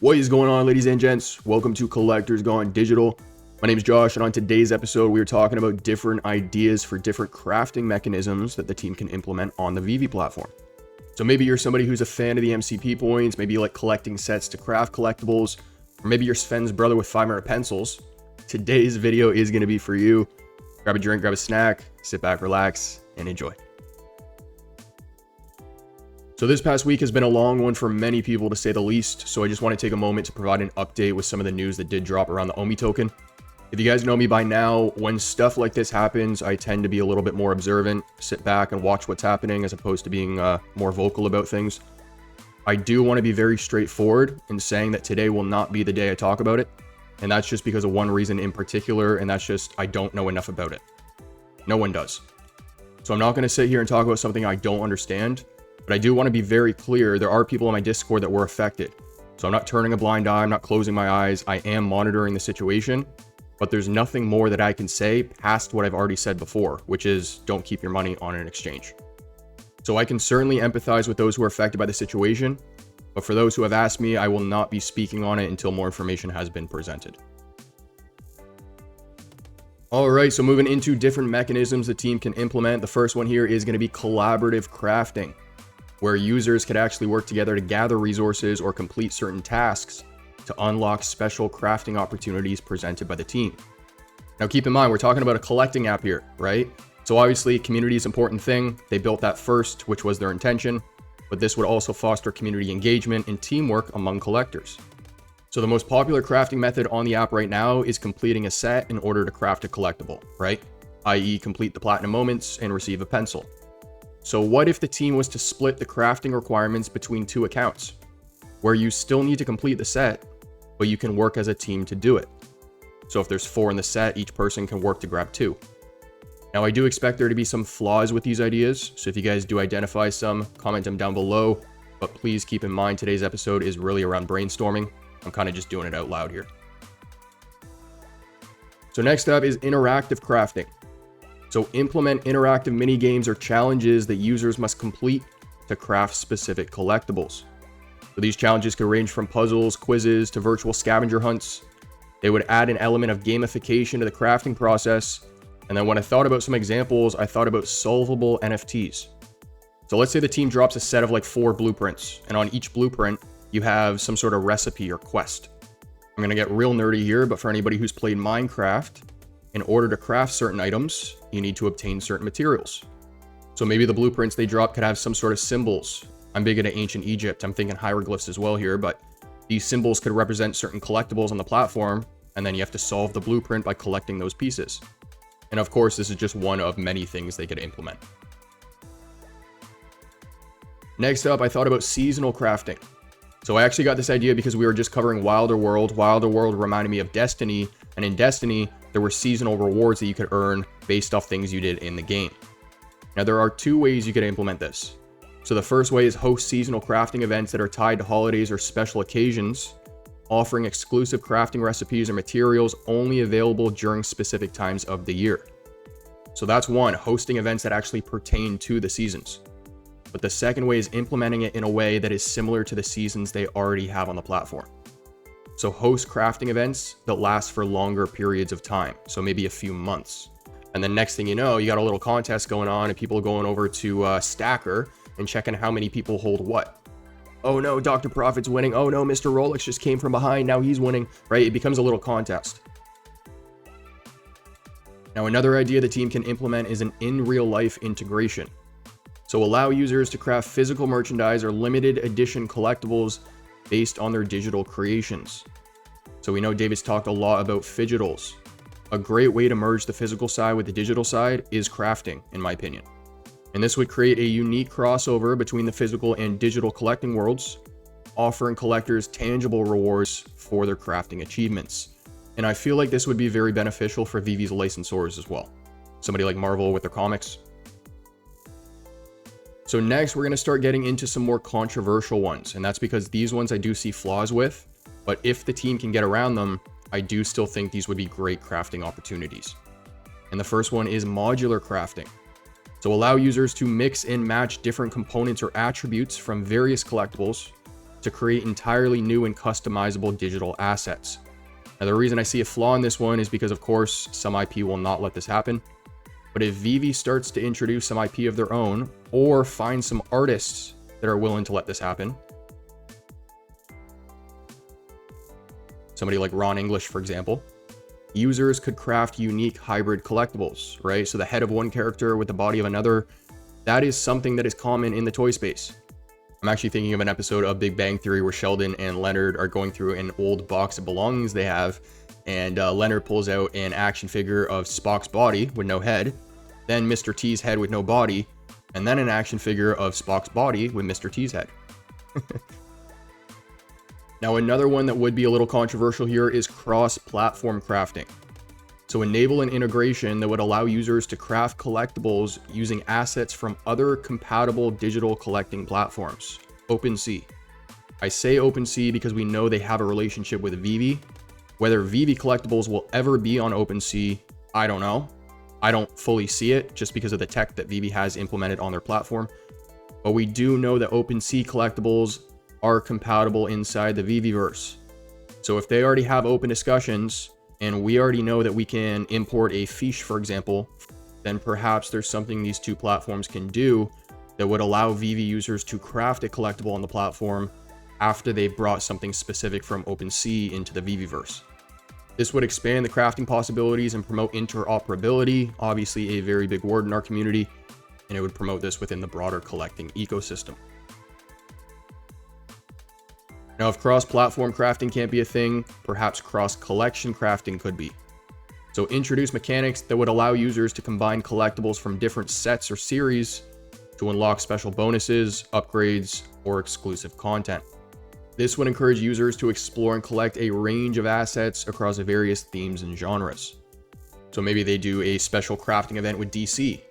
What is going on, ladies and gents? Welcome to Collectors Gone Digital. My name is Josh, and on today's episode, we are talking about different ideas for different crafting mechanisms that the team can implement on the VeVe platform. So maybe you're somebody who's a fan of the MCP points, maybe you like collecting sets to craft collectibles, or maybe you're Sven's brother with 5 pencils. Today's video is going to be for you. Grab a drink, grab a snack, sit back, relax, and enjoy. So this past week has been a long one for many people, to say the least, so I just want to take a moment to provide an update with some of the news that did drop around the 𝗙𝗵𝗵𝗴 token. If you guys know me by now, when stuff like this happens, I tend to be a little bit more observant, sit back and watch what's happening as opposed to being more vocal about things. I do want to be very straightforward in saying that today will not be the day I talk about it, and that's just because of one reason in particular, and that's just I don't know enough about it. No one does. So I'm not going to sit here and talk about something I don't understand. But I do want to be very clear, there are people on my Discord that were affected. So I'm not turning a blind eye, I'm not closing my eyes, I am monitoring the situation. But there's nothing more that I can say past what I've already said before, which is don't keep your money on an exchange. So I can certainly empathize with those who are affected by the situation. But for those who have asked me, I will not be speaking on it until more information has been presented. Alright, so moving into different mechanisms the team can implement. The first one here is going to be collaborative crafting, where users could actually work together to gather resources or complete certain tasks to unlock special crafting opportunities presented by the team. Now keep in mind, we're talking about a collecting app here, right? So obviously community is an important thing. They built that first, which was their intention, but this would also foster community engagement and teamwork among collectors. So the most popular crafting method on the app right now is completing a set in order to craft a collectible, right? i.e. complete the platinum moments and receive a pencil. So what if the team was to split the crafting requirements between 2 accounts, where you still need to complete the set, but you can work as a team to do it? So if there's 4 in the set, each person can work to grab 2. Now I do expect there to be some flaws with these ideas, so if you guys do identify some, comment them down below, but please keep in mind today's episode is really around brainstorming. I'm kind of just doing it out loud here. So next up is interactive crafting. So implement interactive mini games or challenges that users must complete to craft specific collectibles. So these challenges could range from puzzles, quizzes, to virtual scavenger hunts. They would add an element of gamification to the crafting process. And then when I thought about some examples, I thought about solvable NFTs. So let's say the team drops a set of like 4 blueprints, and on each blueprint, you have some sort of recipe or quest. I'm gonna get real nerdy here, but for anybody who's played Minecraft, in order to craft certain items, you need to obtain certain materials. So maybe the blueprints they drop could have some sort of symbols. I'm big into ancient Egypt. I'm thinking hieroglyphs as well here, but these symbols could represent certain collectibles on the platform, and then you have to solve the blueprint by collecting those pieces. And of course, this is just one of many things they could implement. Next up, I thought about seasonal crafting. So I actually got this idea because we were just covering Wilder World. Wilder World reminded me of Destiny, and in Destiny, there were seasonal rewards that you could earn based off things you did in the game. Now there are 2 ways you could implement this. So the first way is host seasonal crafting events that are tied to holidays or special occasions, offering exclusive crafting recipes or materials only available during specific times of the year. So that's one, hosting events that actually pertain to the seasons. But the second way is implementing it in a way that is similar to the seasons they already have on the platform. So host crafting events that last for longer periods of time, so maybe a few months. And then next thing you know, you got a little contest going on and people going over to Stacker and checking how many people hold what. Oh no, Dr. Profit's winning. Oh no, Mr. Rolex just came from behind, now he's winning, right? It becomes a little contest. Now another idea the team can implement is an in real life integration. So allow users to craft physical merchandise or limited edition collectibles based on their digital creations. So we know David's talked a lot about fidgetals. A great way to merge the physical side with the digital side is crafting, in my opinion. And this would create a unique crossover between the physical and digital collecting worlds, offering collectors tangible rewards for their crafting achievements. And I feel like this would be very beneficial for VeVe's licensors as well. Somebody like Marvel with their comics. So next, we're going to start getting into some more controversial ones, and that's because these ones I do see flaws with, but if the team can get around them, I do still think these would be great crafting opportunities. And the first one is modular crafting. So allow users to mix and match different components or attributes from various collectibles to create entirely new and customizable digital assets. Now, the reason I see a flaw in this one is because, of course, some IP will not let this happen. But if VeVe starts to introduce some IP of their own, or find some artists that are willing to let this happen, somebody like Ron English, for example, users could craft unique hybrid collectibles, right? So the head of one character with the body of another, that is something that is common in the toy space. I'm actually thinking of an episode of Big Bang Theory where Sheldon and Leonard are going through an old box of belongings they have, and Leonard pulls out an action figure of Spock's body with no head, then Mr. T's head with no body, and then an action figure of Spock's body with Mr. T's head. Now, another one that would be a little controversial here is cross-platform crafting. So enable an integration that would allow users to craft collectibles using assets from other compatible digital collecting platforms. OpenSea. I say OpenSea because we know they have a relationship with VeVe. Whether VeVe collectibles will ever be on OpenSea, I don't know. I don't fully see it just because of the tech that VeVe has implemented on their platform. But we do know that OpenSea collectibles are compatible inside the VeVeverse. So if they already have open discussions, and we already know that we can import a 𝗙𝗵𝗍, for example, then perhaps there's something these two platforms can do that would allow VeVe users to craft a collectible on the platform after they've brought something specific from OpenSea into the VeVeverse. This would expand the crafting possibilities and promote interoperability, obviously a very big word in our community, and it would promote this within the broader collecting ecosystem. Now, if cross-platform crafting can't be a thing, perhaps cross-collection crafting could be. So introduce mechanics that would allow users to combine collectibles from different sets or series to unlock special bonuses, upgrades, or exclusive content. This would encourage users to explore and collect a range of assets across various themes and genres. So maybe they do a special crafting event with DC,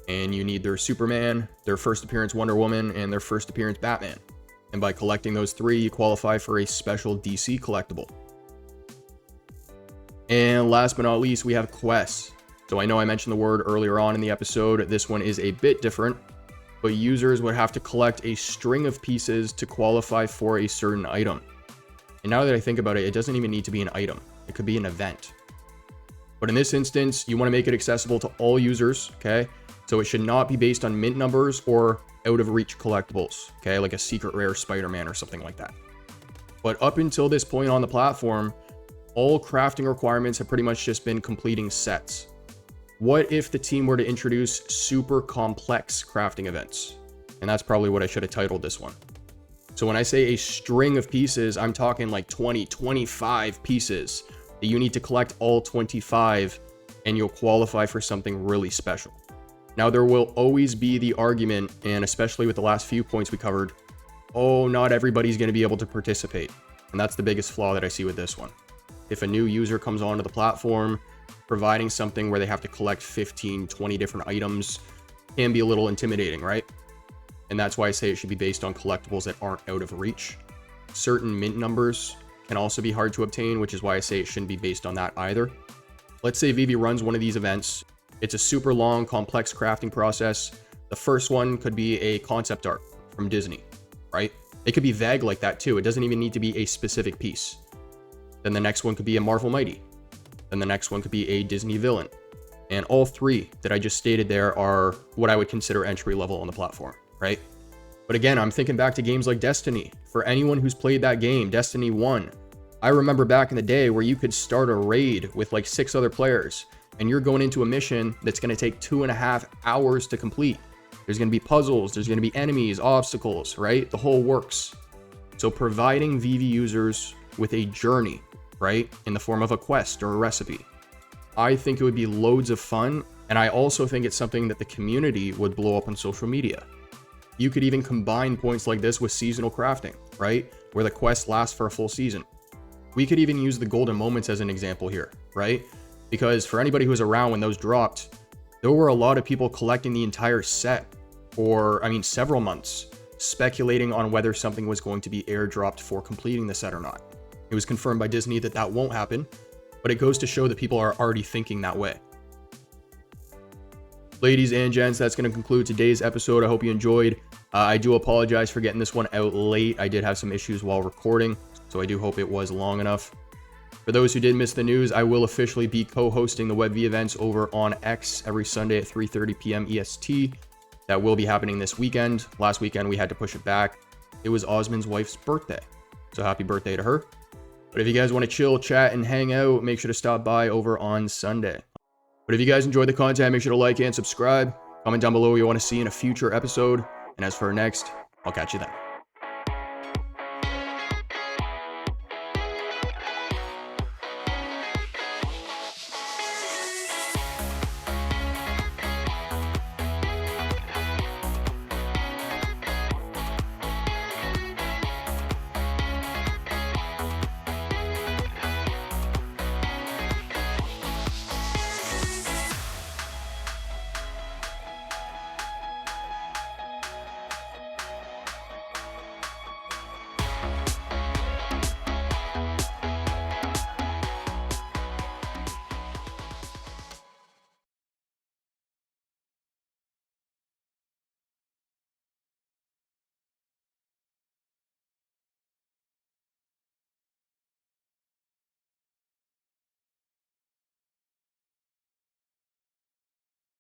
and you need their Superman, their first appearance Wonder Woman, and their first appearance Batman. And by collecting those three, you qualify for a special DC collectible. And last but not least, we have quests. So I know I mentioned the word earlier on in the episode. This one is a bit different, but users would have to collect a string of pieces to qualify for a certain item. And now that I think about it, it doesn't even need to be an item. It could be an event. But in this instance, you want to make it accessible to all users, okay? So it should not be based on mint numbers or out of reach collectibles, okay? Like a secret rare Spider-Man or something like that. But up until this point on the platform, all crafting requirements have pretty much just been completing sets. What if the team were to introduce super complex crafting events? And that's probably what I should have titled this one. So when I say a string of pieces, I'm talking like 20, 25 pieces that you need to collect all 25 and you'll qualify for something really special. Now, there will always be the argument, and especially with the last few points we covered, oh, not everybody's going to be able to participate. And that's the biggest flaw that I see with this one. If a new user comes onto the platform, providing something where they have to collect 15, 20 different items can be a little intimidating, right? And that's why I say it should be based on collectibles that aren't out of reach. Certain mint numbers can also be hard to obtain, which is why I say it shouldn't be based on that either. Let's say VeVe runs one of these events. It's a super long, complex crafting process. The first one could be a concept art from Disney, right? It could be vague like that too. It doesn't even need to be a specific piece. Then the next one could be a Marvel Mighty. Then the next one could be a Disney villain. And all three that I just stated there are what I would consider entry level on the platform, right? But again, I'm thinking back to games like Destiny. For anyone who's played that game, Destiny 1, I remember back in the day where you could start a raid with like 6 other players, and you're going into a mission that's going to take 2.5 hours to complete. There's going to be puzzles, there's going to be enemies, obstacles, right? The whole works. So providing VeVe users with a journey, right, in the form of a quest or a recipe, I think it would be loads of fun. And I also think it's something that the community would blow up on social media. You could even combine points like this with seasonal crafting, right? Where the quest lasts for a full season. We could even use the golden moments as an example here, right? Because for anybody who was around when those dropped, there were a lot of people collecting the entire set for, several months, speculating on whether something was going to be airdropped for completing the set or not. It was confirmed by Disney that that won't happen, but it goes to show that people are already thinking that way. Ladies and gents, that's going to conclude today's episode. I hope you enjoyed. I do apologize for getting this one out late. I did have some issues while recording, so I do hope it was long enough. For those who did miss the news, I will officially be co-hosting the WebV events over on X every Sunday at 3:30 p.m. EST. That will be happening this weekend. Last weekend, we had to push it back. It was Osman's wife's birthday, so happy birthday to her. But if you guys want to chill, chat, and hang out, make sure to stop by over on Sunday. But if you guys enjoyed the content, make sure to like and subscribe. Comment down below what you want to see in a future episode. And as for next, I'll catch you then.